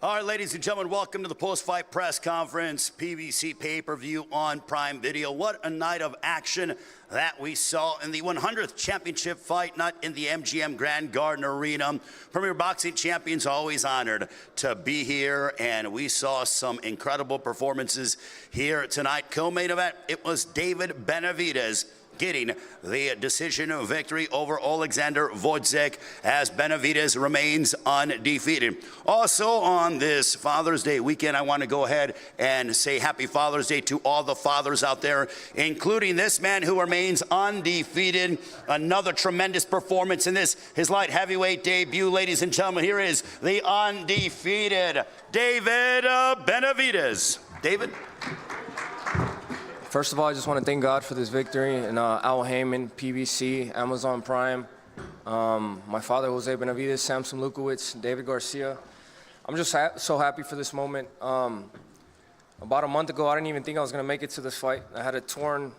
All right, ladies and gentlemen, welcome to the post-fight press conference, PBC pay-per-view on Prime Video. What a night of action that we saw in the 100th championship fight, not in the MGM Grand Garden Arena. Premier Boxing Champions always honored to be here, and we saw some incredible performances here tonight. Co-main event, it was David Benavidez getting the decision victory over Oleksandr Gvozdyk as Benavidez remains undefeated. Also on this Father's Day weekend, I want to go ahead and say happy Father's Day to all the fathers out there, including this man who remains undefeated. Another tremendous performance in this, his light heavyweight debut. Ladies and gentlemen, here is the undefeated David Benavidez. David? First of all, I just want to thank God for this victory, and Al Heyman, PBC, Amazon Prime, my father, Jose Benavidez, Samson Lukowicz, David Garcia. I'm just so happy for this moment. About a month ago, I didn't even think I was going to make it to this fight. I had a torn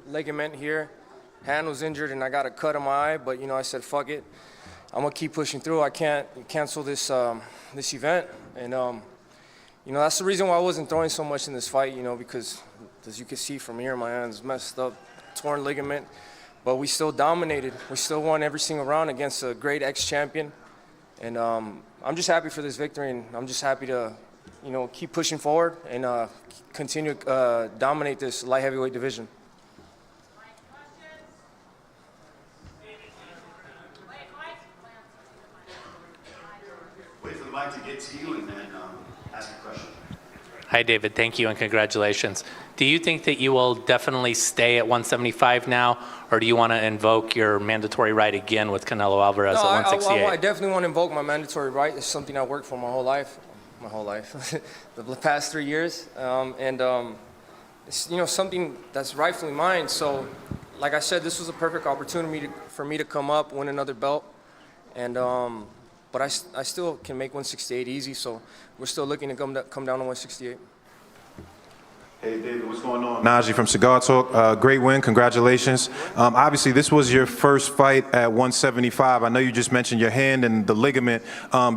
ligament here. Hand was injured, and I got a cut in my eye, but, you know, I said, fuck it. I'm going to keep pushing through. I can't cancel this, this event, and you know, that's the reason why I wasn't throwing so much in this fight, you know, because as you can see from here, my hand's messed up, torn ligament, but we still dominated. We still won every single round against a great ex-champion, and I'm just happy for this victory, and I'm just happy to, you know, keep pushing forward and continue to dominate this light heavyweight division. Wait for the mic to get to you and then ask a question. Hi, David. Thank you and congratulations. Do you think that you will definitely stay at 175 now, or do you want to invoke your mandatory right again with Canelo Alvarez at 168? I definitely want to invoke my mandatory right. It's something I worked for my whole life, the past 3 years, it's, you know, something that's rightfully mine. So, like I said, this was a perfect opportunity for me to come up, win another belt, and but I still can make 168 easy, so we're still looking to come down to 168. Hey, David, what's going on? Najee from Cigar Talk. Great win. Congratulations. Obviously, this was your first fight at 175. I know you just mentioned your hand and the ligament.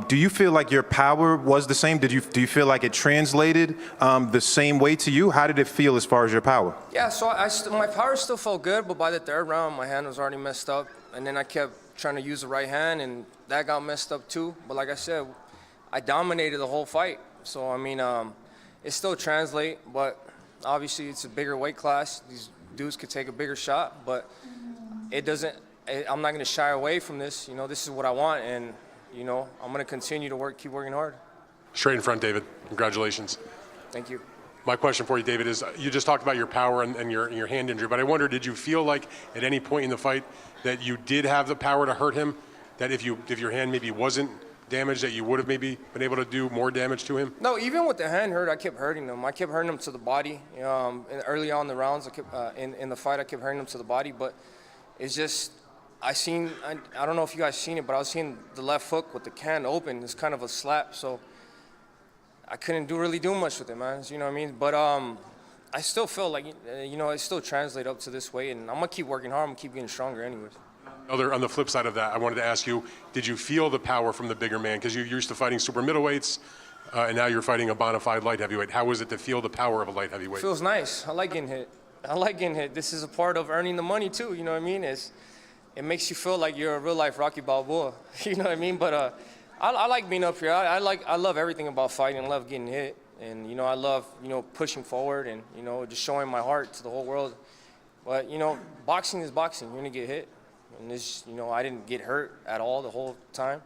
Do you feel like your power was the same? Do you feel like it translated the same way to you? How did it feel as far as your power? Yeah, so my power still felt good, but by the third round, my hand was already messed up, and then I kept trying to use the right hand, and that got messed up too. But like I said, I dominated the whole fight. So, I mean, it still translates, but obviously it's a bigger weight class. These dudes could take a bigger shot, but it doesn't, I'm not going to shy away from this. You know, this is what I want, and, you know, I'm going to continue to keep working hard. Straight in front, David. Congratulations. Thank you. My question for you, David, is you just talked about your power and your hand injury, but I wonder, did you feel like at any point in the fight that you did have the power to hurt him, that if your hand maybe wasn't damaged, that you would have maybe been able to do more damage to him? No, even with the hand hurt, I kept hurting him. I kept hurting him to the body. Early on in the rounds, I kept, in the fight, I kept hurting him to the body, but it's just, I don't know if you guys seen it, but I was seeing the left hook with the hand open. It's kind of a slap, so I couldn't really do much with it, man. You know what I mean? But I still feel like, you know, it still translates up to this way, and I'm going to keep working hard. I'm going to keep getting stronger anyways. On the flip side of that, I wanted to ask you, did you feel the power from the bigger man? Because you're used to fighting super middleweights, and now you're fighting a bona fide light heavyweight. How was it to feel the power of a light heavyweight? It feels nice. I like getting hit. This is a part of earning the money, too. You know what I mean? It makes you feel like you're a real-life Rocky Balboa. You know what I mean? But I like being up here. I love everything about fighting. I love getting hit. And, you know, I love, you know, pushing forward and, you know, just showing my heart to the whole world. But, you know, boxing is boxing. You're going to get hit. And this, you know, I didn't get hurt at all the whole time.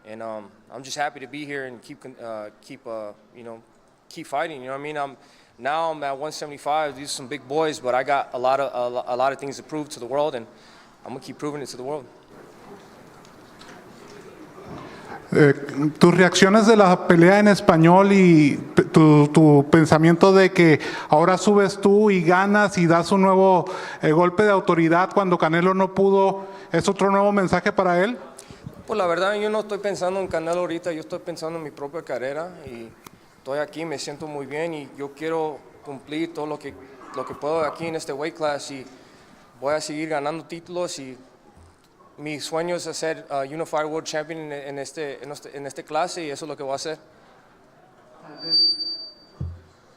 And I'm just happy to be here and keep fighting. You know what I mean? Now I'm at 175. These are some big boys, but I got a lot of things to prove to the world, and I'm going to keep proving it to the world. Tus reacciones de la pelea en español y tu pensamiento de que ahora subes tú y ganas y das un nuevo golpe de autoridad cuando Canelo no pudo, ¿es otro nuevo mensaje para él? Pues la verdad, yo no estoy pensando en Canelo ahorita, yo estoy pensando en mi propia carrera y estoy aquí, me siento muy bien y yo quiero cumplir todo lo que puedo aquí en este weight class y voy a seguir ganando títulos y mi sueño es ser Unified World Champion en este clase y eso es lo que voy a hacer.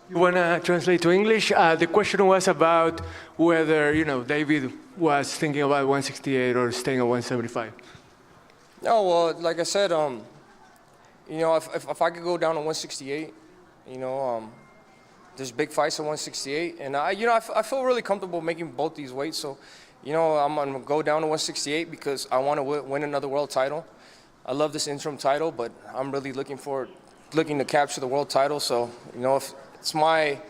You want to translate to English? The question was about whether, David was thinking about 168 or staying at 175. No, well, like I said, if I could go down to 168, there's big fights at 168, and I feel really comfortable making both these weights. So, I'm gonna go down to 168 because I want to win another world title. I love this interim title, but I'm really looking to capture the world title. So, if it's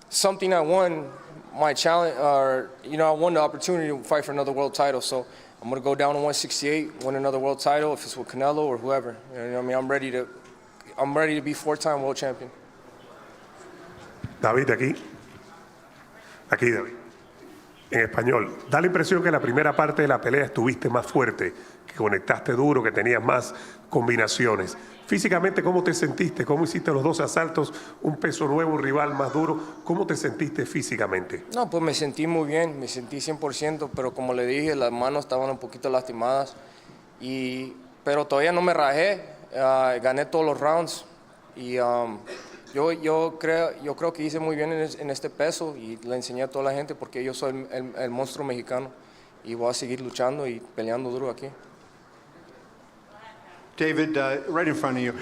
something I won, my challenge, or I won the opportunity to fight for another world title. So I'm gonna go down to 168, win another world title, if it's with Canelo or whoever. I'm ready to be 4-time world champion. David, aquí David, en español. Da la impresión que en la primera parte de la pelea estuviste más fuerte, que conectaste duro, que tenías más combinaciones. Físicamente, ¿cómo te sentiste? ¿Cómo hiciste los 2 asaltos? Un peso nuevo, un rival más duro. ¿Cómo te sentiste físicamente? No, pues me sentí muy bien, me sentí 100%, pero como le dije, las manos estaban un poquito lastimadas. Pero todavía no me rajé, gané todos los rounds y yo creo que hice muy bien en este peso y le enseñé a toda la gente porque yo soy el monstruo mexicano y voy a seguir luchando y peleando duro aquí. David, right in front of you.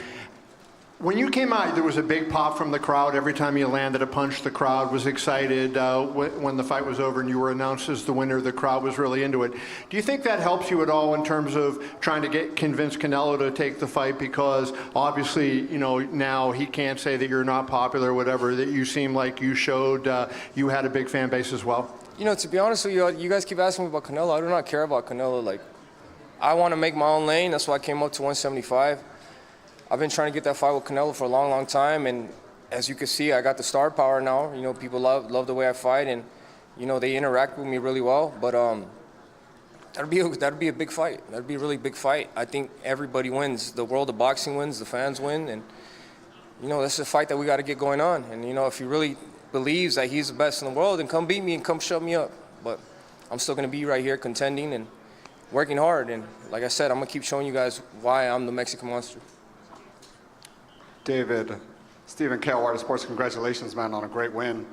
When you came out, there was a big pop from the crowd. Every time you landed a punch, the crowd was excited. When the fight was over and you were announced as the winner, the crowd was really into it. Do you think that helps you at all in terms of trying to convince Canelo to take the fight? Because obviously, now he can't say that you're not popular or whatever, that you seem like you showed you had a big fan base as well. To be honest with you, you guys keep asking me about Canelo. I do not care about Canelo. I want to make my own lane. That's why I came up to 175. I've been trying to get that fight with Canelo for a long, long time, and as you can see, I got the star power now. People love the way I fight, and they interact with me really well. But that'd be a big fight. That'd be a really big fight. I think everybody wins. The world of boxing wins. The fans win, and that's a fight that we got to get going on. And if he really believes that he's the best in the world, then come beat me and come shut me up. But I'm still gonna be right here contending and working hard, and like I said, I'm gonna keep showing you guys why I'm the Mexican monster. David, Stephen K. Sports, congratulations, man, on a great win.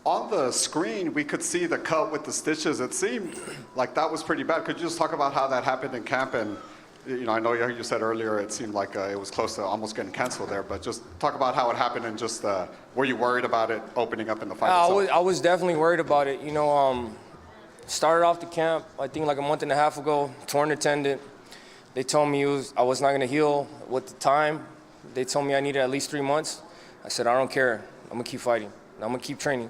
On the screen, we could see the cut with the stitches. It seemed like that was pretty bad. Could you just talk about how that happened in camp? And I know you said earlier it seemed like it was close to almost getting canceled there, but just talk about how it happened and just were you worried about it opening up in the fight itself? I was definitely worried about it. Started off the camp, I think like a month and a half ago, torn the tendon. They told me I was not going to heal with the time. They told me I needed at least 3 months. I said, I don't care. I'm going to keep fighting. I'm going to keep training.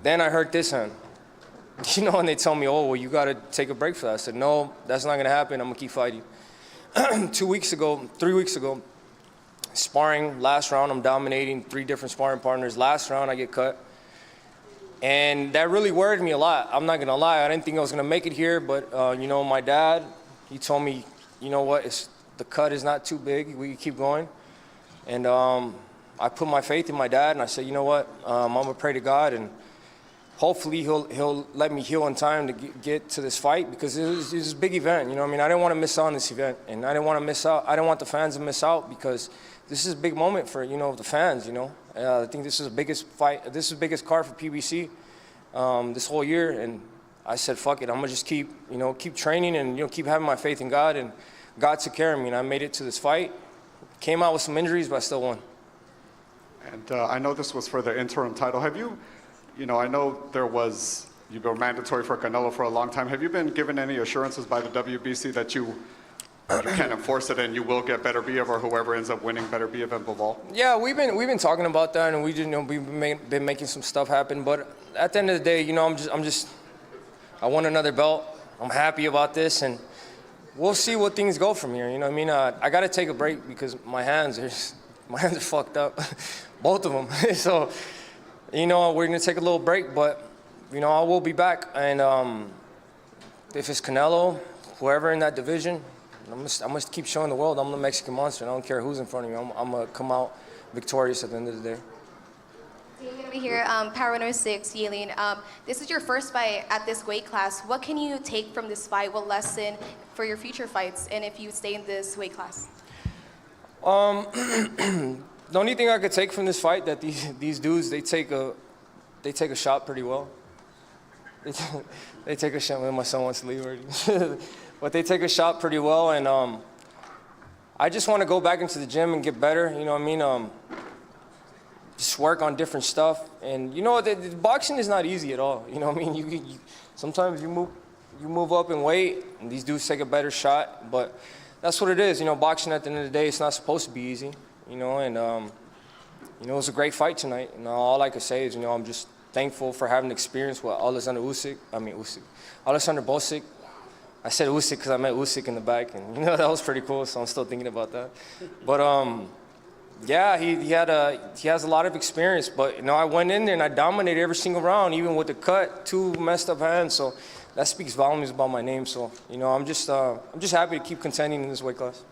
Then I hurt this hand. And they told me, oh, well, you got to take a break for that. I said, no, that's not going to happen. I'm going to keep fighting. 3 weeks ago, sparring, last round, I'm dominating 3 different sparring partners. Last round, I get cut. And that really worried me a lot. I'm not gonna lie, I didn't think I was gonna make it here, but my dad, he told me, you know what, the cut is not too big, we can keep going. And I put my faith in my dad, and I said, you know what, I'm gonna pray to God, and hopefully he'll let me heal in time to get to this fight, because it was a big event, I didn't want to miss out on this event, and I didn't want to miss out, I didn't want the fans to miss out, because this is a big moment for, the fans, I think this is the biggest fight, this is the biggest card for PBC this whole year, and I said, fuck it, I'm gonna just keep training and, keep having my faith in God, and God took care of me, and I made it to this fight. Came out with some injuries, but I still won. And I know this was for the interim title. Have you, I know you were mandatory for Canelo for a long time. Have you been given any assurances by the WBC that you can enforce it and you will get Better Biev, or whoever ends up winning Better Biev and Bivol? Yeah, we've been talking about that, and we've been making some stuff happen. But at the end of the day, I won another belt. I'm happy about this, and we'll see what things go from here. I got to take a break because my hands are fucked up, both of them. So, we're gonna take a little break, but I will be back. And if it's Canelo, whoever in that division, I'm gonna keep showing the world I'm the Mexican monster. I don't care who's in front of me. I'm gonna come out victorious at the end of the day. David over here, Power Winner 6, Yelene. This is your first fight at this weight class. What can you take from this fight? What lesson for your future fights, and if you stay in this weight class? The only thing I could take from this fight that these dudes they take a shot pretty well. They take a shot. My son wants to leave already, but they take a shot pretty well, and I just want to go back into the gym and get better. You know what I mean? Just work on different stuff, and you know the boxing is not easy at all. You know what I mean? You sometimes you move up in weight, and these dudes take a better shot, but that's what it is. You know, boxing at the end of the day, it's not supposed to be easy. You know, and you know, it was a great fight tonight. And all I could say is, you know, I'm just thankful for having experience with Oleksandr Gvozdyk. I said Usyk because I met Usyk in the back, and you know that was pretty cool. So I'm still thinking about that. But yeah, he has a lot of experience. But you know, I went in there and I dominated every single round, even with the cut, 2 messed up hands. So that speaks volumes about my name. So you know, I'm just happy to keep contending in this weight class.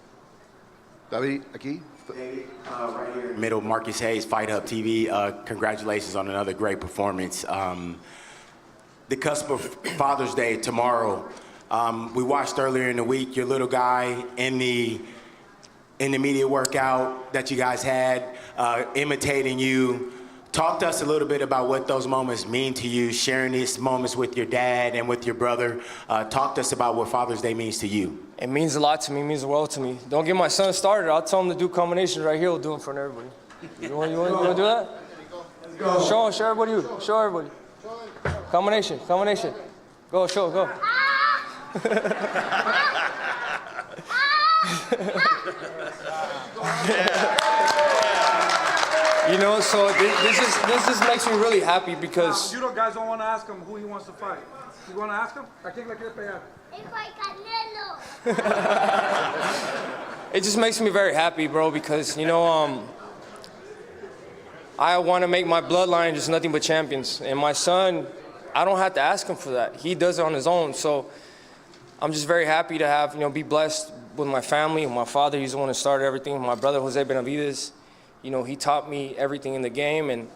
David, aquí. David, right here in the middle, Marcus Hayes, Fight Hub TV. Congratulations on another great performance. The cusp of Father's Day tomorrow. We watched earlier in the week your little guy in the media workout that you guys had, imitating you. Talk to us a little bit about what those moments mean to you, sharing these moments with your dad and with your brother. Talk to us about what Father's Day means to you. It means a lot to me. It means the world to me. Don't get my son started. I'll tell him to do combinations right here. We'll do it in front of everybody. You want to do that? Let's go. Show everybody. Show everybody. Combination. Go. You know, so this just makes me really happy because you guys don't want to ask him who he wants to fight. You want to ask him? It just makes me very happy, bro, because you know, I want to make my bloodline just nothing but champions, and my son, I don't have to ask him for that. He does it on his own. So I'm just very happy to have, you know, be blessed with my family. My father, he's the one who started everything. My brother, Jose Benavidez, you know, he taught me everything in the game, and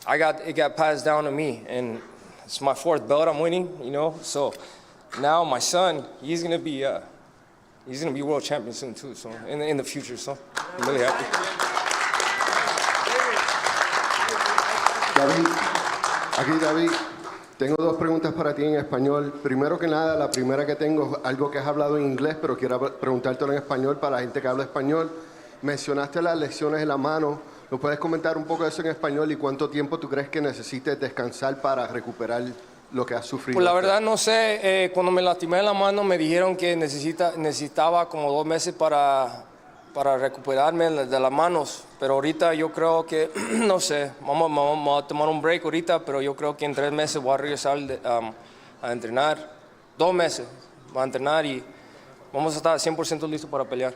it got passed down to me. And it's my 4th belt I'm winning, you know. So now my son, he's gonna be world champion soon too. So in the future, so I'm really happy. David, tengo 2 preguntas para ti en español. Primero que nada, la primera que tengo es algo que has hablado en inglés, pero quiero preguntártelo en español para la gente que habla español. Mencionaste las lesiones en la mano. ¿Nos puedes comentar un poco de eso en español y cuánto tiempo tú crees que necesites descansar para recuperar lo que has sufrido? Pues la verdad no sé. Cuando me lastimé la mano me dijeron que necesitaba como 2 meses para recuperarme de las manos, pero ahorita yo creo que, no sé, vamos a tomar un break ahorita, pero yo creo que en 3 meses voy a regresar a entrenar. 2 meses voy a entrenar y vamos a estar 100% listos para pelear.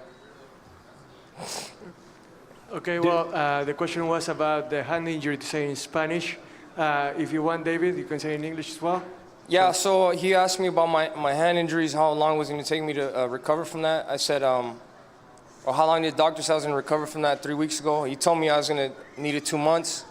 Okay, well, the question was about the hand injury, to say in Spanish. If you want, David, you can say in English as well. Yeah, so he asked me about my hand injuries, how long was it going to take me to recover from that. I said, or how long did the doctor say I was going to recover from that 3 weeks ago? He told me I was going to need it 2 months.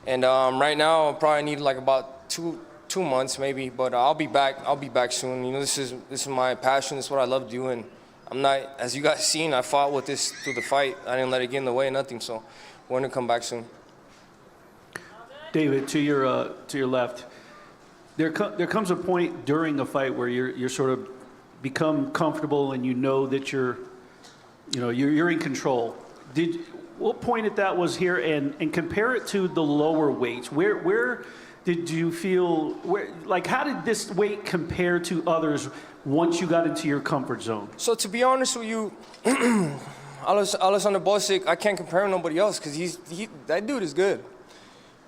And right now, I'll probably need like about two months maybe, but I'll be back. I'll be back soon. You know, this is my passion. This is what I love doing. I'm not, as you guys seen, I fought with this through the fight. I didn't let it get in the way, nothing. So we're going to come back soon. David, to your left, there comes a point during a fight where you're sort of become comfortable and you know that you're in control. What point at that was here, and compare it to the lower weights? Where did you feel, how did this weight compare to others once you got into your comfort zone? So to be honest with you, Oleksandr Gvozdyk, I can't compare him to nobody else because that dude is good.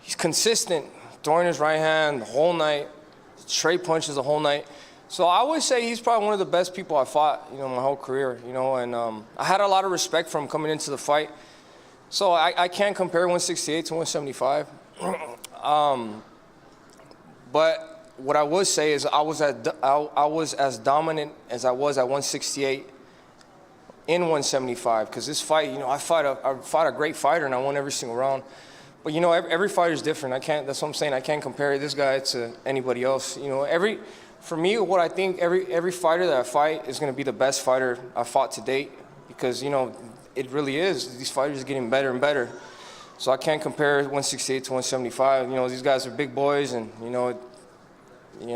He's consistent, throwing his right hand the whole night, straight punches the whole night. So I would say he's probably one of the best people I fought, my whole career, and I had a lot of respect for him coming into the fight. So I can't compare 168 to 175. But what I would say is I was as dominant as I was at 168 in 175, because this fight, I fought a great fighter and I won every single round. But you know, every fighter is different. That's what I'm saying. I can't compare this guy to anybody else. You know, for me, what I think every fighter that I fight is going to be the best fighter I fought to date, because you know, it really is. These fighters are getting better and better. So I can't compare 168 to 175. You know, these guys are big boys, and you know,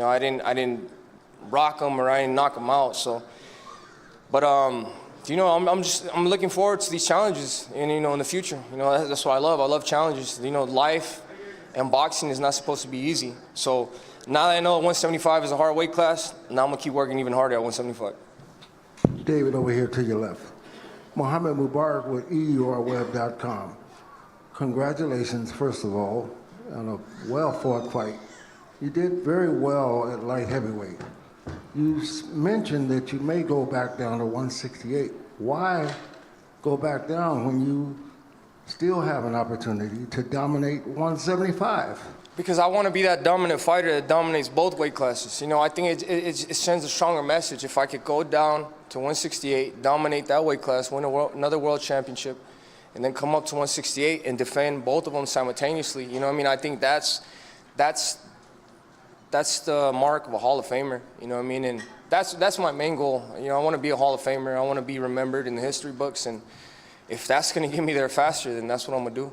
I didn't rock them or I didn't knock them out. So, but you know, I'm looking forward to these challenges, and you know, in the future. You know, that's what I love. I love challenges. You know, life and boxing is not supposed to be easy. So now that I know 175 is a hard weight class, now I'm gonna keep working even harder at 175. David over here to your left. Mohammed Mubarak with EURweb.com. Congratulations, first of all, on a well-fought fight. You did very well at light heavyweight. You mentioned that you may go back down to 168. Why go back down when you still have an opportunity to dominate 175? Because I want to be that dominant fighter that dominates both weight classes. You know, I think it sends a stronger message if I could go down to 168, dominate that weight class, win another world championship, and then come up to 168 and defend both of them simultaneously. You know what I mean? I think that's the mark of a Hall of Famer. You know what I mean? And that's my main goal. You know, I want to be a Hall of Famer. I want to be remembered in the history books. And if that's going to get me there faster, then that's what I'm going to do.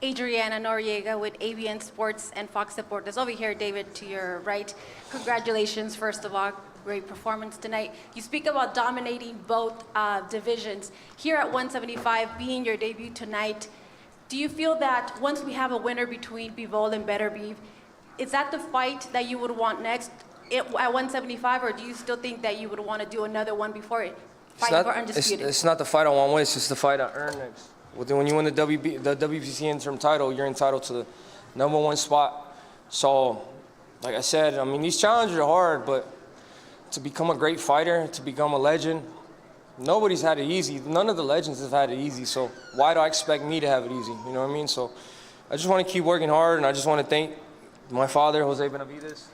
Adriana Noriega with ABN Sports and Fox Deportes. Over here, David, to your right. Congratulations, first of all. Great performance tonight. You speak about dominating both divisions. Here at 175, being your debut tonight, do you feel that once we have a winner between Bivol and Beterbiev, is that the fight that you would want next at 175, or do you still think that you would want to do another one before it? Fight for undisputed. It's not the fight I want to win, it's just the fight I earn next. When you win the WBC interim title, you're entitled to the #1 spot. So, like I said, I mean, these challenges are hard, but to become a great fighter, to become a legend, nobody's had it easy. None of the legends have had it easy, so why do I expect me to have it easy? You know what I mean? So I just want to keep working hard, and I just want to thank my father, Jose Benavidez,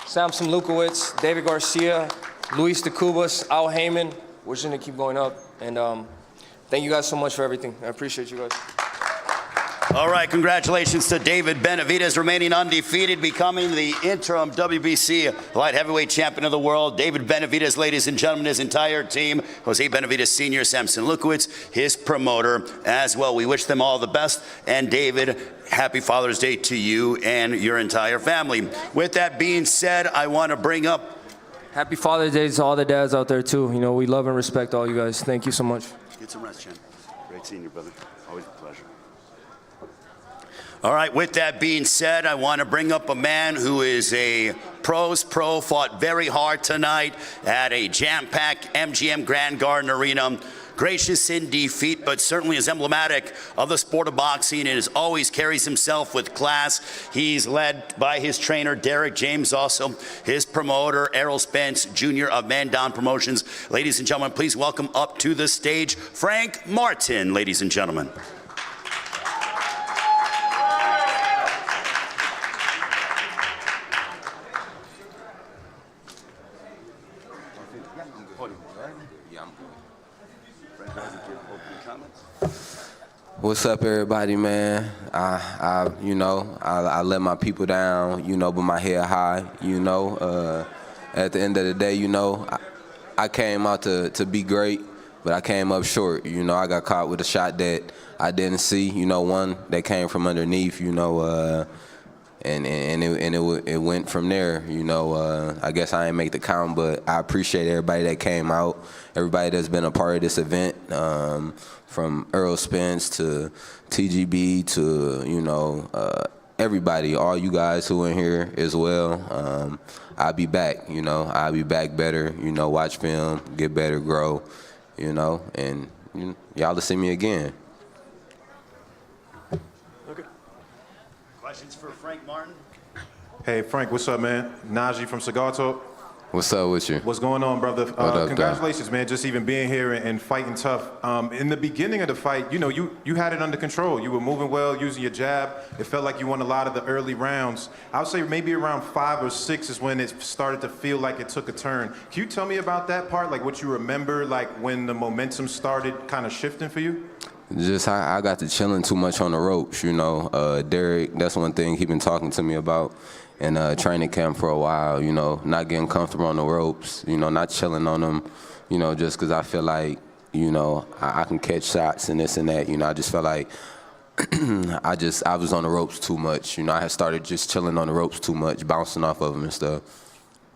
Samson Lukowicz, David Garcia, Luis de Cubas, Al Heyman. We're just going to keep going up, and thank you guys so much for everything. I appreciate you guys. All right, congratulations to David Benavidez, remaining undefeated, becoming the interim WBC light heavyweight champion of the world. David Benavidez, ladies and gentlemen, his entire team, Jose Benavidez Sr., Samson Lukowicz, his promoter as well. We wish them all the best. And David, happy Father's Day to you and your entire family. With that being said, I want to bring up... Happy Father's Day to all the dads out there, too. You know, we love and respect all you guys. Thank you so much. Get some rest, champ. Great seeing you, brother. Always a pleasure. All right, with that being said, I want to bring up a man who is a pros pro, fought very hard tonight at a jam-packed MGM Grand Garden Arena. Gracious in defeat, but certainly is emblematic of the sport of boxing and always carries himself with class. He's led by his trainer, Derek James, also his promoter, Errol Spence Jr. of Man Down Promotions. Ladies and gentlemen, please welcome up to the stage, Frank Martin, ladies and gentlemen. What's up, everybody, man? I let my people down, you know, but my head high, you know. At the end of the day, you know, I came out to be great, but I came up short. You know, I got caught with a shot that I didn't see, you know, one that came from underneath, you know, and it went from there, you know. I guess I ain't make the count, but I appreciate everybody that came out, everybody that's been a part of this event, from Errol Spence to TGB to, you know, everybody, all you guys who are in here as well. I'll be back, you know. I'll be back better, you know, watch film, get better, grow, you know, and y'all will see me again. Okay. Questions for Frank Martin? Hey, Frank, what's up, man? Najee from Cigar Talk. What's up with you? What's going on, brother? What up, congratulations, man, just even being here and fighting tough. In the beginning of the fight, you know, you had it under control. You were moving well, using your jab. It felt like you won a lot of the early rounds. I would say maybe around 5 or 6 is when it started to feel like it took a turn. Can you tell me about that part, like what you remember, like when the momentum started kind of shifting for you? Just I got to chilling too much on the ropes, you know. Derek, that's one thing he been talking to me about in training camp for a while, you know, not getting comfortable on the ropes, you know, not chilling on them, you know, just because I feel like, you know, I can catch shots and this and that, you know. I just felt like I was on the ropes too much, you know. I had started just chilling on the ropes too much, bouncing off of them and stuff.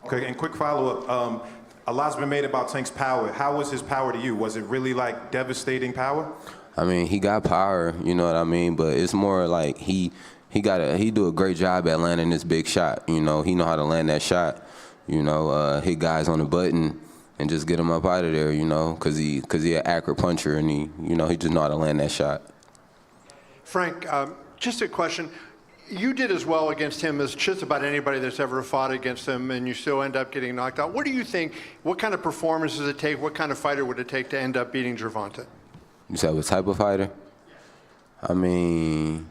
Okay, and quick follow-up. A lot's been made about Tank's power. How was his power to you? Was it really like devastating power? I mean, he got power, you know what I mean, but it's more like he do a great job at landing this big shot, you know. He know how to land that shot, you know, hit guys on the button and just get him up out of there, you know, because he an accurate puncher and he just know how to land that shot. Frank, just a question. You did as well against him as just about anybody that's ever fought against him, and you still end up getting knocked out. What do you think, what kind of performance does it take, what kind of fighter would it take to end up beating Gervonta? You said what type of fighter? I mean,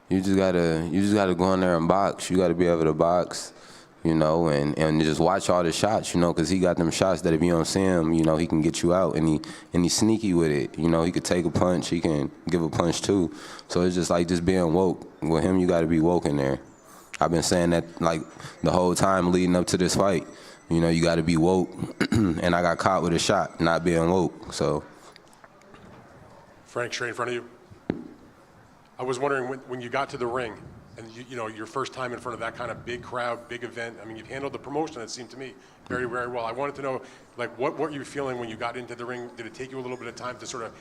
you just gotta go in there and box. You gotta be able to box, you know, and just watch all the shots, you know, because he got them shots that if you don't see him, you know, he can get you out, and he's sneaky with it. You know, he could take a punch, he can give a punch too. So it's just like just being woke. With him, you got to be woke in there. I've been saying that like the whole time leading up to this fight. You know, you got to be woke, and I got caught with a shot, not being woke. So. Frank, straight in front of you. I was wondering when you got to the ring, and you know your first time in front of that kind of big crowd, big event. I mean, you've handled the promotion, it seemed to me, very, very well. I wanted to know, like, what were you feeling when you got into the ring? Did it take you a little bit of time to sort of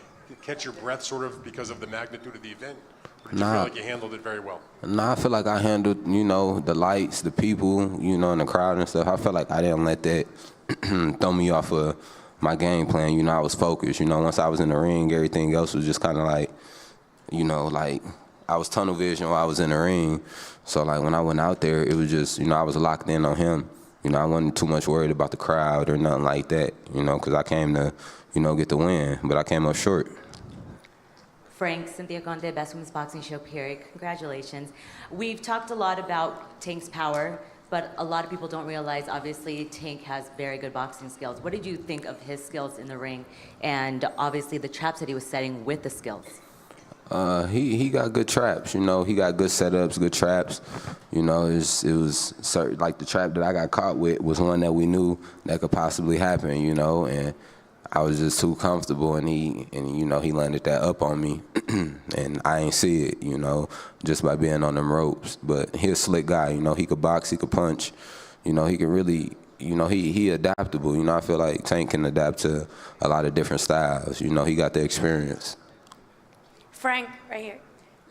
catch your breath, sort of, because of the magnitude of the event? Or did you feel like you handled it very well? Nah, I feel like I handled, you know, the lights, the people, you know, and the crowd and stuff. I feel like I didn't let that throw me off of my game plan. You know, I was focused. You know, once I was in the ring, everything else was just kind of like, you know, like I was tunnel vision while I was in the ring. So, like, when I went out there, it was just, you know, I was locked in on him. You know, I wasn't too much worried about the crowd or nothing like that, you know, because I came to, you know, get the win. But I came up short. Frank, Cynthia Conde, Best Women's Boxing Show, period. Congratulations. We've talked a lot about Tank's power, but a lot of people don't realize, obviously, Tank has very good boxing skills. What did you think of his skills in the ring and obviously the traps that he was setting with the skills? He got good traps, you know. He got good setups, good traps. You know, it was certain, like the trap that I got caught with was one that we knew that could possibly happen, you know, and I was just too comfortable, and you know, he landed that up on me, and I ain't see it, you know, just by being on them ropes. But he's a slick guy, you know. He could box, he could punch, you know. He could really, you know, he adaptable. You know, I feel like Tank can adapt to a lot of different styles. You know, he got the experience. Frank, right here.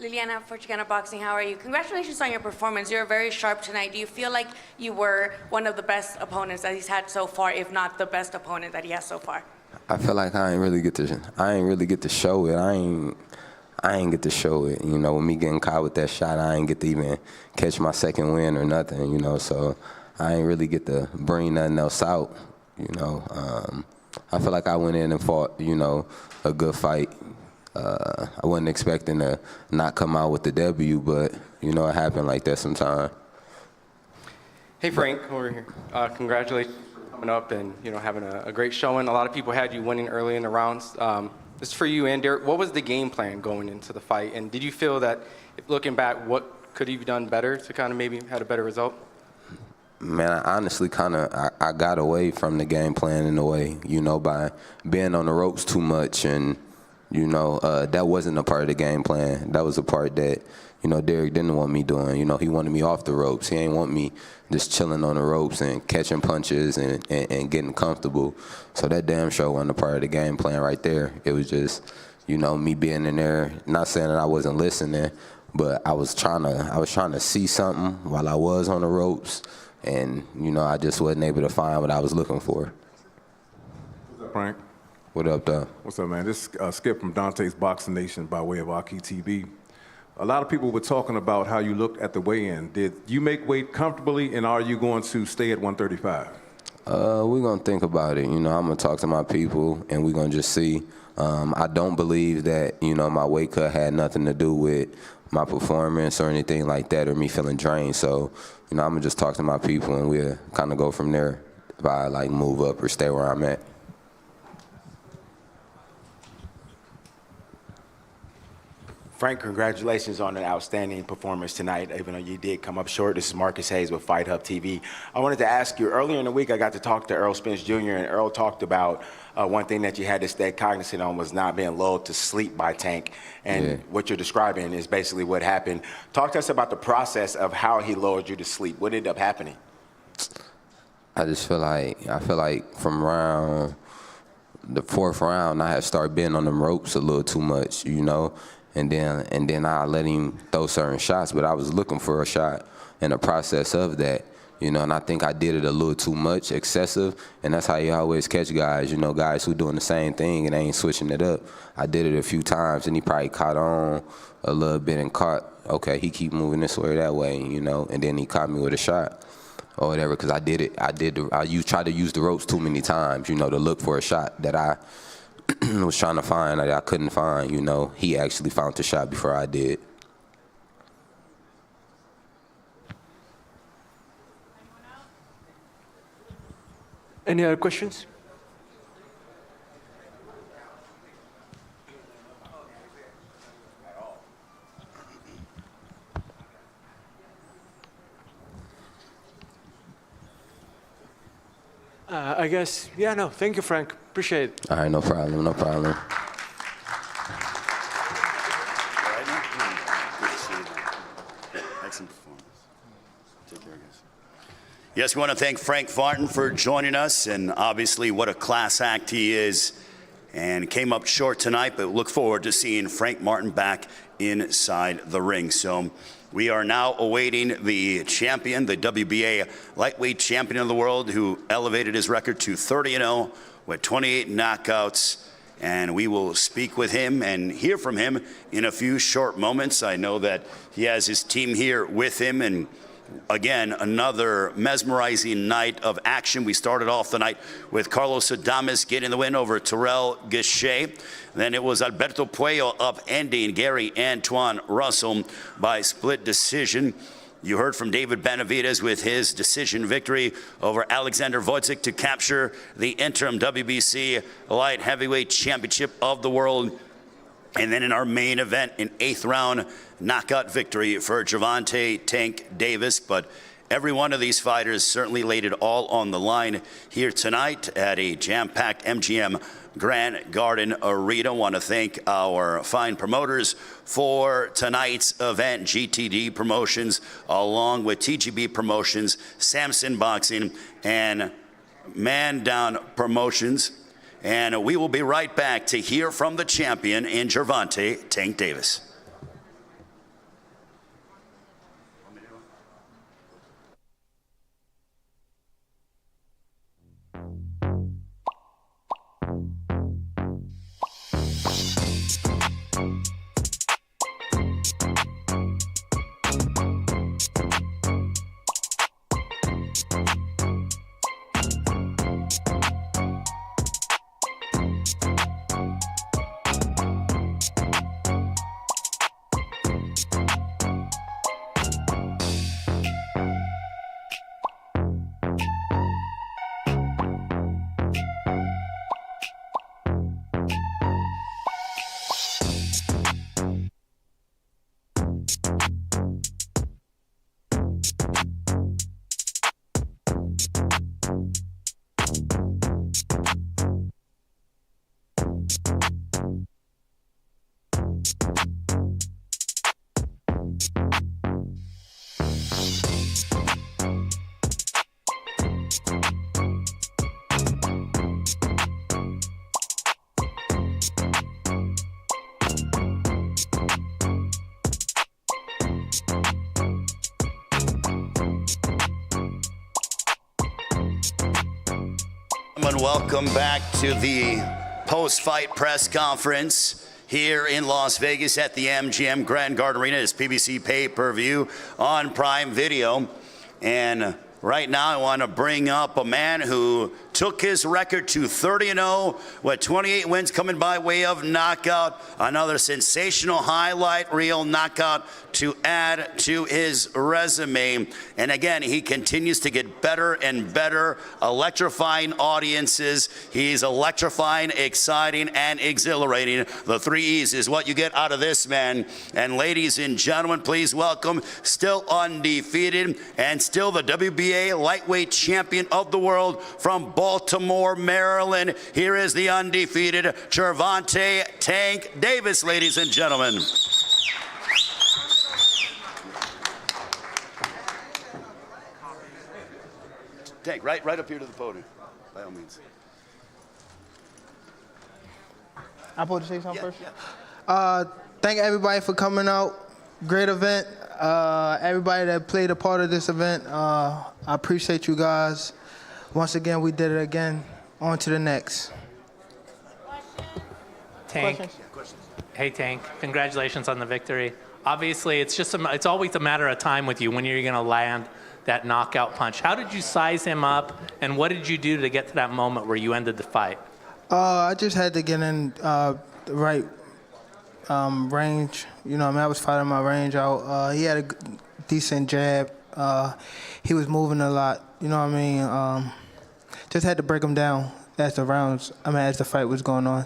Liliana for Chicana Boxing, how are you? Congratulations on your performance. You're very sharp tonight. Do you feel like you were one of the best opponents that he's had so far, if not the best opponent that he has so far? I feel like I ain't really get to show it. I ain't get to show it. You know, with me getting caught with that shot, I ain't get to even catch my second win or nothing, you know, so I ain't really get to bring nothing else out, you know. I feel like I went in and fought, you know, a good fight. I wasn't expecting to not come out with the W, but, you know, it happened like that sometime. Hey, Frank, over here. Congratulations for coming up and, you know, having a great showing. A lot of people had you winning early in the rounds. This is for you and Derek. What was the game plan going into the fight? And did you feel that, looking back, what could you have done better to kind of maybe had a better result? Man, I honestly I got away from the game plan in a way, you know, by being on the ropes too much, and you know, that wasn't a part of the game plan. That was a part that, you know, Derek didn't want me doing. You know, he wanted me off the ropes. He ain't want me just chilling on the ropes and catching punches and getting comfortable. So that damn sure wasn't a part of the game plan right there. It was just, you know, me being in there, not saying that I wasn't listening, but I was trying to see something while I was on the ropes, and, you know, I just wasn't able to find what I was looking for. What's up, Frank? What up, though? What's up, man? This is Skip from Dante's Boxing Nation by way of Aki TV. A lot of people were talking about how you looked at the weigh-in. Did you make weight comfortably, and are you going to stay at 135? We're going to think about it. You know, I'm going to talk to my people, and we're going to just see. I don't believe that, you know, my weight cut had nothing to do with my performance or anything like that, or me feeling drained. So, you know, I'm going to just talk to my people, and we'll kind of go from there if I, like, move up or stay where I'm at. Frank, congratulations on an outstanding performance tonight, even though you did come up short. This is Marcus Hayes with Fight Hub TV. I wanted to ask you, earlier in the week, I got to talk to Errol Spence Jr., and Errol talked about one thing that you had to stay cognizant on was not being lulled to sleep by Tank. And what you're describing is basically what happened. Talk to us about the process of how he lulled you to sleep. What ended up happening? I feel like from around the 4th round, I had started being on them ropes a little too much, you know, and then I let him throw certain shots, but I was looking for a shot in the process of that, you know, and I think I did it a little too much, excessive, and that's how you always catch guys, you know, guys who doing the same thing and they ain't switching it up. I did it a few times, and he probably caught on a little bit and caught, okay, he keep moving this way or that way, you know, and then he caught me with a shot or whatever, because I did it. I tried to use the ropes too many times, you know, to look for a shot that I was trying to find that I couldn't find, you know. He actually found the shot before I did. Any other questions? I guess, yeah, no, thank you, Frank. Appreciate it. All right, no problem, no problem. Excellent performance. Take care, guys. Yes, we want to thank Frank Martin for joining us, and obviously what a class act he is, and came up short tonight, but look forward to seeing Frank Martin back inside the ring. So we are now awaiting the champion, the WBA lightweight champion of the world, who elevated his record to 30-0 with 28 knockouts. And we will speak with him and hear from him in a few short moments. I know that he has his team here with him, and again, another mesmerizing night of action. We started off the night with Carlos Adames getting the win over Terrell Gausha. Then it was Alberto Puello upending Gary Antoine Russell by split decision. You heard from David Benavidez with his decision victory over Oleksandr Gvozdyk to capture the interim WBC light heavyweight championship of the world. And then in our main event, an 8th round knockout victory for Gervonta Tank Davis. But every one of these fighters certainly laid it all on the line here tonight at a jam-packed MGM Grand Garden Arena. Want to thank our fine promoters for tonight's event, GTD Promotions, along with TGB Promotions, Samson Boxing, and Man Down Promotions. And we will be right back to hear from the champion in Gervonta Tank Davis. Welcome back to the post-fight press conference here in Las Vegas at the MGM Grand Garden Arena. It's PBC pay-per-view on Prime Video. And right now I want to bring up a man who took his record to 30-0 with 28 wins coming by way of knockout. Another sensational highlight reel knockout to add to his resume. And again, he continues to get better and better, electrifying audiences. He's electrifying, exciting, and exhilarating. The 3 E's is what you get out of this man. And ladies and gentlemen, please welcome, still undefeated and still the WBA lightweight champion of the world from Baltimore, Maryland. Here is the undefeated Gervonta Tank Davis, ladies and gentlemen. Tank, right up here to the podium, by all means. I'm supposed to say something first? Yeah. Thank everybody for coming out. Great event. Everybody that played a part of this event, I appreciate you guys. Once again, we did it again. On to the next. Tank. Hey, Tank. Congratulations on the victory. Obviously, it's always a matter of time with you when you're going to land that knockout punch. How did you size him up, and what did you do to get to that moment where you ended the fight? I just had to get in the right range. You know what I mean? I was fighting my range out. He had a decent jab. He was moving a lot. You know what I mean? Just had to break him down as the fight was going on.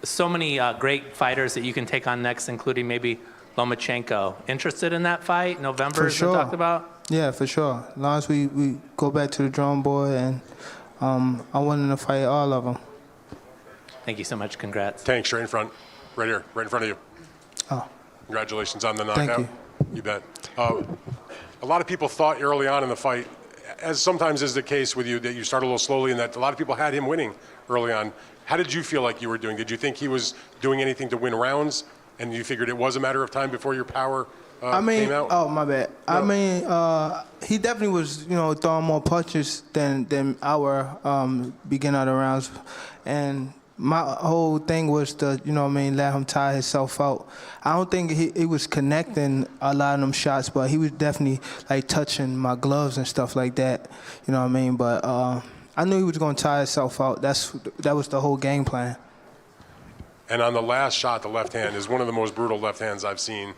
So many great fighters that you can take on next, including maybe Lomachenko. Interested in that fight? November has been talked about? Yeah, for sure. As long as we go back to the drawing board, and I'm willing to fight all of them. Thank you so much. Congrats. Tank, straight in front. Right here, right in front of you. Oh. Congratulations on the knockout. Thank you. You bet. A lot of people thought early on in the fight, as sometimes is the case with you, that you started a little slowly and that a lot of people had him winning early on. How did you feel like you were doing? Did you think he was doing anything to win rounds, and you figured it was a matter of time before your power came out? Oh, my bad. No. I mean, he definitely was, throwing more punches than our beginning of the rounds. And my whole thing was to, let him tire himself out. I don't think he was connecting a lot of them shots, but he was definitely, touching my gloves and stuff like that. You know what I mean? But I knew he was going to tire himself out. That was the whole game plan. And on the last shot, the left hand is one of the most brutal left hands I've seen,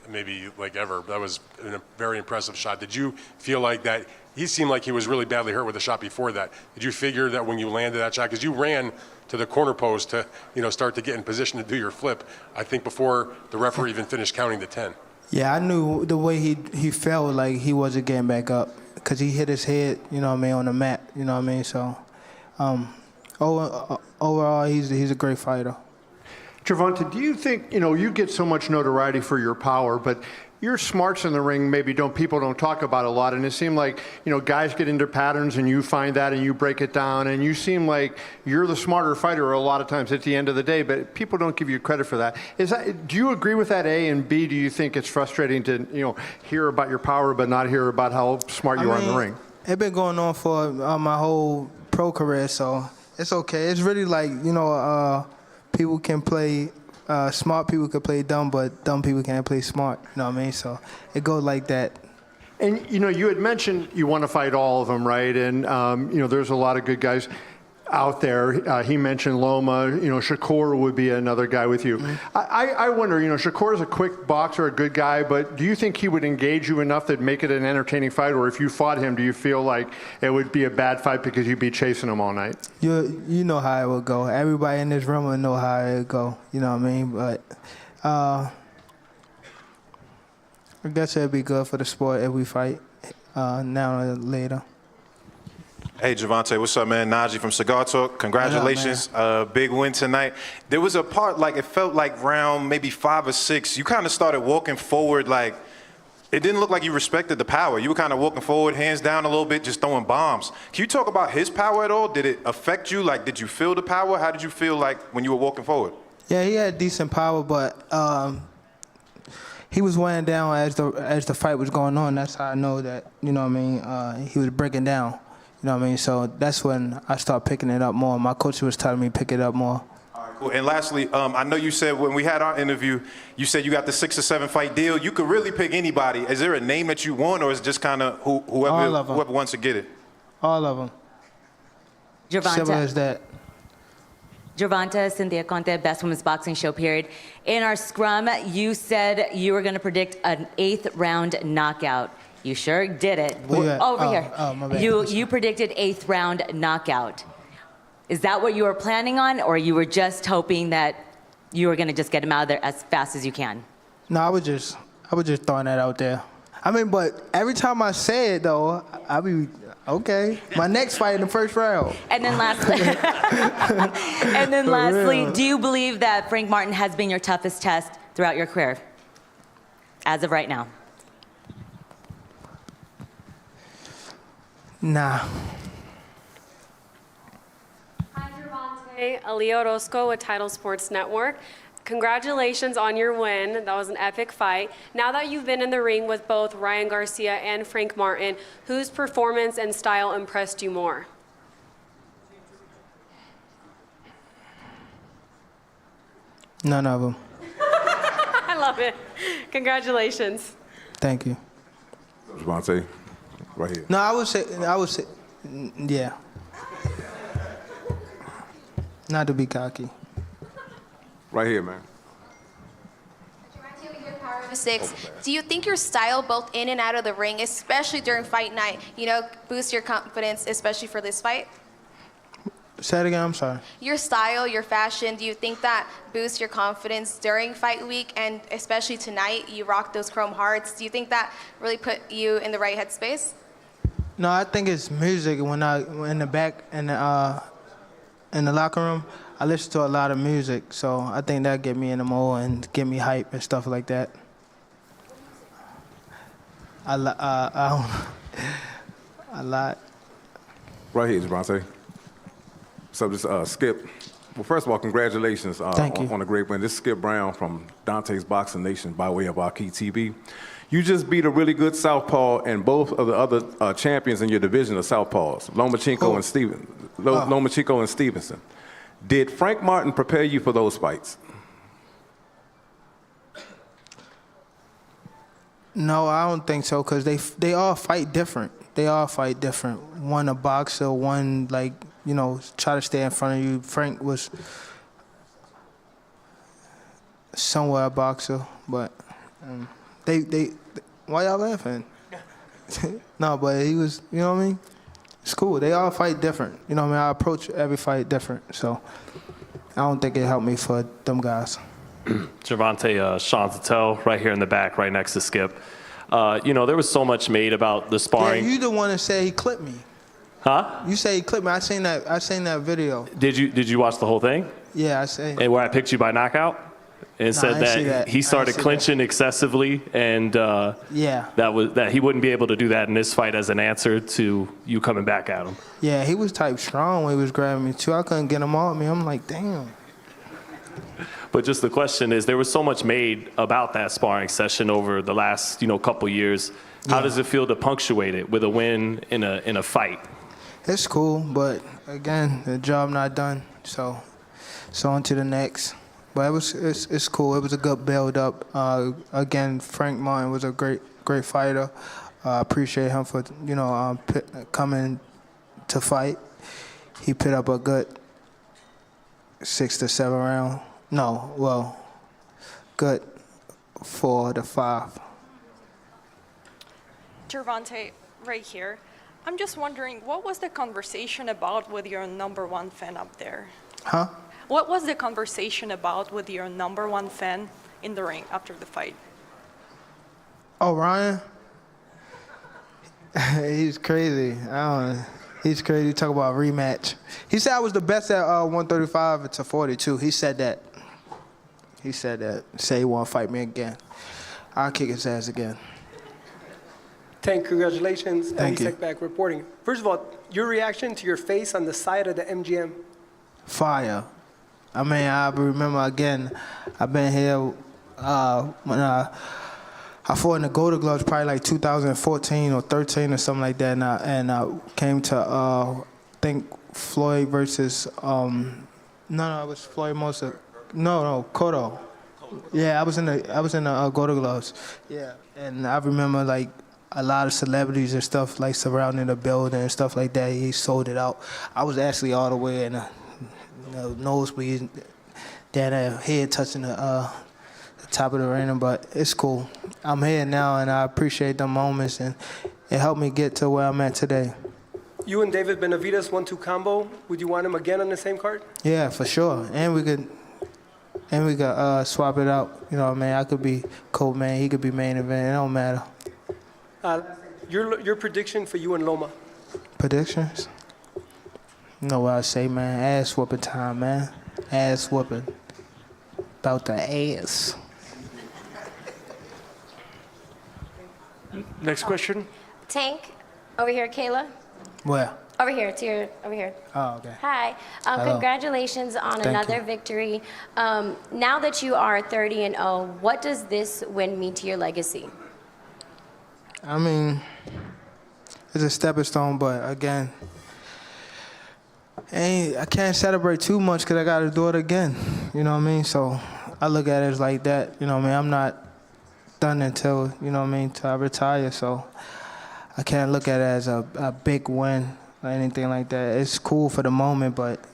maybe ever. That was a very impressive shot. Did you feel like that? He seemed like he was really badly hurt with the shot before that. Did you figure that when you landed that shot, because you ran to the corner post to start to get in position to do your flip, I think before the referee even finished counting to 10. Yeah, I knew the way he felt like he wasn't getting back up because he hit his head, on the mat, So overall, he's a great fighter. Gervonta, do you think, you get so much notoriety for your power, but your smarts in the ring people don't talk about a lot, and it seemed like, guys get into patterns and you find that and you break it down, and you seem like you're the smarter fighter a lot of times at the end of the day, but people don't give you credit for that. Do you agree with that, A, and B, do you think it's frustrating to, hear about your power but not hear about how smart you are in the ring? It's been going on for my whole pro career, so it's okay. It's really like, people can play, smart people can play dumb, but dumb people can't play smart. You know what I mean? So it goes like that. And, you had mentioned you want to fight all of them, right? And, there's a lot of good guys out there. He mentioned Loma. Shakur would be another guy with you. Mm-hmm. I wonder, Shakur is a quick boxer, a good guy, but do you think he would engage you enough that make it an entertaining fight? Or if you fought him, do you feel like it would be a bad fight because you'd be chasing him all night? You know how it would go. Everybody in this room would know how it would go. You know what I mean? But I guess it'd be good for the sport if we fight now or later. Hey, Gervonta, what's up, man? Najee from Cigar Talk. Congratulations. Big win tonight. There was a part, it felt like round maybe 5 or 6, you kind of started walking forward, it didn't look like you respected the power. You were kind of walking forward, hands down a little bit, just throwing bombs. Can you talk about his power at all? Did it affect you? Did you feel the power? How did you feel when you were walking forward? Yeah, he had decent power, but he was weighing down as the fight was going on. That's how I know that, he was breaking down. You know what I mean? So that's when I started picking it up more. My coach was telling me to pick it up more. All right, cool. And lastly, I know you said when we had our interview, you said you got the 6 or 7 fight deal. You could really pick anybody. Is there a name that you want, or is it just kind of whoever wants to get it? All of them. Simple as that. Gervonta, Cynthia Conte, Best Women's Boxing Show, period. In our scrum, you said you were going to predict an 8th round knockout. You sure did it. Where you at? Over here. Oh, my bad. You predicted 8th round knockout. Is that what you were planning on, or you were just hoping that you were going to just get him out of there as fast as you can? No, I was just throwing that out there. I mean, but every time I say it though, I be okay. My next fight in the first round. And then lastly, do you believe that Frank Martin has been your toughest test throughout your career, as of right now? Nah. Hi, Gervonta. Alio Orozco with Title Sports Network. Congratulations on your win. That was an epic fight. Now that you've been in the ring with both Ryan Garcia and Frank Martin, whose performance and style impressed you more? None of them. I love it. Congratulations. Thank you. Gervonta, right here. No, I would say, yeah. Not to be cocky. Right here, man. Power of 6. Do you think your style, both in and out of the ring, especially during fight night, boosts your confidence, especially for this fight? Say it again, I'm sorry. Your style, your fashion, do you think that boosts your confidence during fight week, and especially tonight, you rock those chrome hearts? Do you think that really put you in the right headspace? No, I think it's music. When in the back in the locker room, I listen to a lot of music, so I think that get me in the mode and get me hype and stuff like that. A lot. Right here, Gervonta. So this Skip. Well, first of all, congratulations on a great win. This is Skip Brown from Dante's Boxing Nation by way of Aki TV. You just beat a really good southpaw, and both of the other champions in your division are southpaws, Lomachenko and Stevenson. Did Frank Martin prepare you for those fights? No, I don't think so, because they all fight different. They all fight different. One a boxer, one try to stay in front of you. Frank was somewhat a boxer, but they why y'all laughing? No, but he was, you know what I mean? It's cool. They all fight different. You know what I mean? I approach every fight different, so I don't think it helped me for them guys. Gervonta, Sean Zattel, right here in the back, right next to Skip. There was so much made about the sparring. Yeah, you the one that said he clipped me. Huh? You say he clipped me. I seen that video. Did you watch the whole thing? Yeah, I say. And where I picked you by knockout? And said that he started clinching excessively, and that he wouldn't be able to do that in this fight as an answer to you coming back at him. Yeah, he was type strong when he was grabbing me too. I couldn't get him off me. I'm like, damn. But just the question is, there was so much made about that sparring session over the last couple years. How does it feel to punctuate it with a win in a fight? It's cool, but again, the job not done. So on to the next. But it's cool. It was a good build up. Again, Frank Martin was a great fighter. Appreciate him for coming to fight. He put up a good 6 to 7 round. No, well, good 4 to 5. Gervonta, right here. I'm just wondering, what was the conversation about with your #1 fan up there? Huh? What was the conversation about with your #1 fan in the ring after the fight? Oh, Ryan? He's crazy. He's crazy. Talk about rematch. He said I was the best at 135 to 42. He said that. Say he won't fight me again. I'll kick his ass again. Tank, congratulations. Thank you. Back reporting. First of all, your reaction to your face on the side of the MGM. Fire. I mean, I remember again, I've been here when I fought in the Golden Gloves probably like 2014 or 13 or something like that, and I came to I think Floyd versus it was Floyd Mosa. No, Cotto. Yeah, I was in the Golden Gloves. Yeah, and I remember like a lot of celebrities and stuff like surrounding the building and stuff like that. He sold it out. I was actually all the way in the nosebleed, down there, head touching the top of the arena, but it's cool. I'm here now, and I appreciate the moments, and it helped me get to where I'm at today. You and David Benavidez 1-2 combo. Would you want him again on the same card? Yeah, for sure. And we could swap it out. You know what I mean? I could be co-main, he could be main event. It don't matter. Your prediction for you and Loma? Predictions? You know what I say, man? Ass whooping time, man. Ass whooping. About the ass. Next question. Tank, over here, Kayla. Where? Over here, over here. Oh, okay. Hi. Hello. Congratulations on Thank another you. victory. Now that you are 30-0, what does this win mean to your legacy? I mean, it's a stepping stone, but again, I can't celebrate too much because I got to do it again. You know what I mean? So I look at it as like that. You know what I mean? I'm not done until, you know what I mean, till I retire. So I can't look at it as a big win or anything like that. It's cool for the moment, but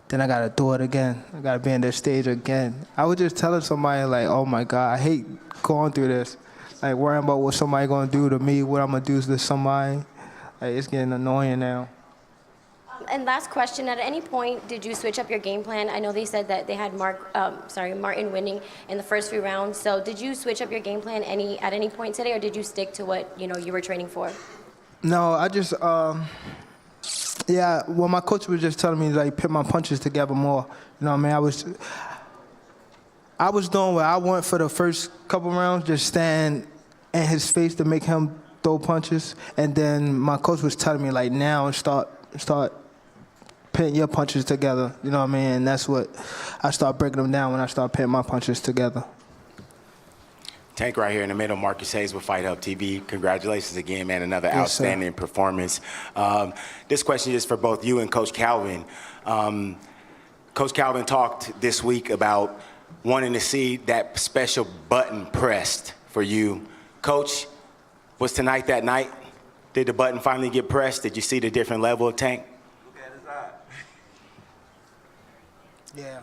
then I got to do it again. I got to be on this stage again. I was just telling somebody, like, oh, my God, I hate going through this. Like, worrying about what somebody going to do to me, what I'm going to do to somebody. Like, it's getting annoying now. And last question, at any point did you switch up your game plan? I know they said that they had Martin winning in the first few rounds. So did you switch up your game plan at any point today, or did you stick to what you were training for? No, I just, well, my coach was just telling me, like, put my punches together more. You know what I mean? I was doing what I want for the first couple rounds, just stand in his face to make him throw punches. And then my coach was telling me, like, now start putting your punches together. You know what I mean? And that's what I start breaking them down when I start putting my punches together. Tank right here in the middle, Marcus Hayes with Fight Hub TV. Congratulations again, man. Another Yes, outstanding performance. This question is for both you and Coach Calvin. Coach Calvin talked this week about wanting to see that special button pressed for you. Coach, was tonight that night? Did the button finally get pressed? Did you see the different level of Tank? Look at his eye. Yeah.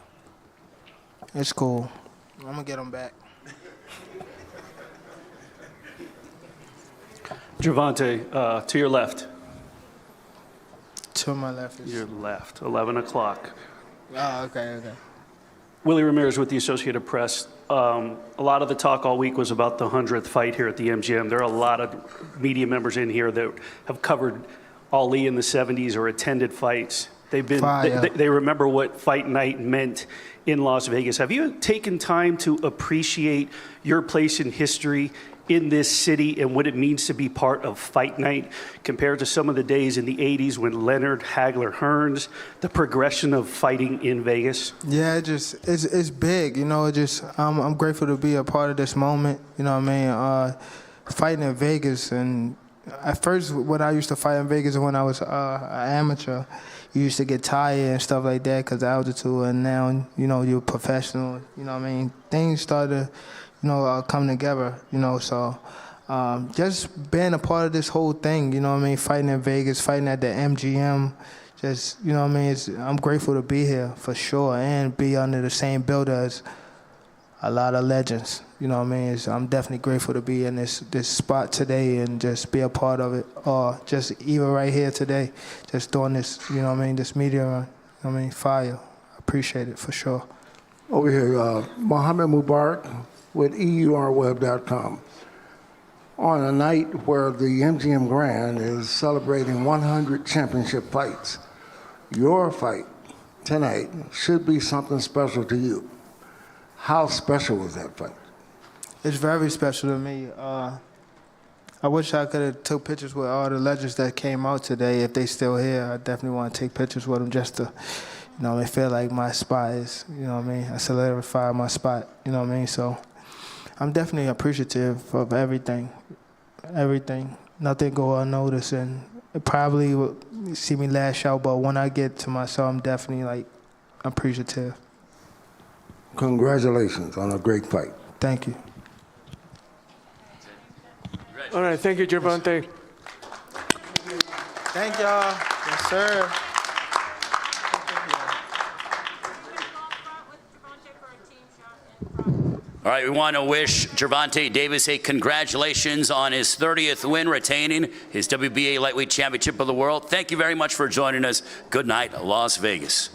It's cool. I'm going to get him back. Gervonta, to your left. To my left is... Your left, 11 o'clock. Oh, okay. Willie Ramirez with the Associated Press. A lot of the talk all week was about the 100th fight here at the MGM. There are a lot of media members in here that have covered Ali in the 70s or attended fights. They've been, they remember what fight night meant in Las Vegas. Have you taken time to appreciate your place in history in this city and what it means to be part of fight night compared to some of the days in the 80s when Leonard Hagler Hearns, the progression of fighting in Vegas? Yeah, it's big, you know. I'm grateful to be a part of this moment. You know what I mean? Fighting in Vegas, and at first when I used to fight in Vegas when I was an amateur, you used to get tired and stuff like that because of altitude, and now you're professional. You know what I mean? Things started to come together. So just being a part of this whole thing. You know what I mean? Fighting in Vegas, fighting at the MGM. Just, you know what I mean? I'm grateful to be here for sure and be under the same builder as a lot of legends. You know what I mean? I'm definitely grateful to be in this spot today and just be a part of it. Or just even right here today, just doing this, you know what I mean, this media run. You know what I mean? Fire. I appreciate it for sure. Over here, Mohammed Mubarak with EURweb.com. On a night where the MGM Grand is celebrating 100 championship fights, your fight tonight should be something special to you. How special was that fight? It's very special to me. I wish I could have took pictures with all the legends that came out today. If they still here, I definitely want to take pictures with them just to, I feel like my spot is, I solidified my spot, So I'm definitely appreciative of everything. Nothing go unnoticed, and it probably will see me lash out, but when I get to myself, I'm definitely appreciative. Congratulations on a great fight. Thank you. All right, thank you, Gervonta. Thank y'all. Yes, sir. All right, we want to wish Gervonta Davis a congratulations on his 30th win, retaining his WBA Lightweight Championship of the World. Thank you very much for joining us. Good night, Las Vegas.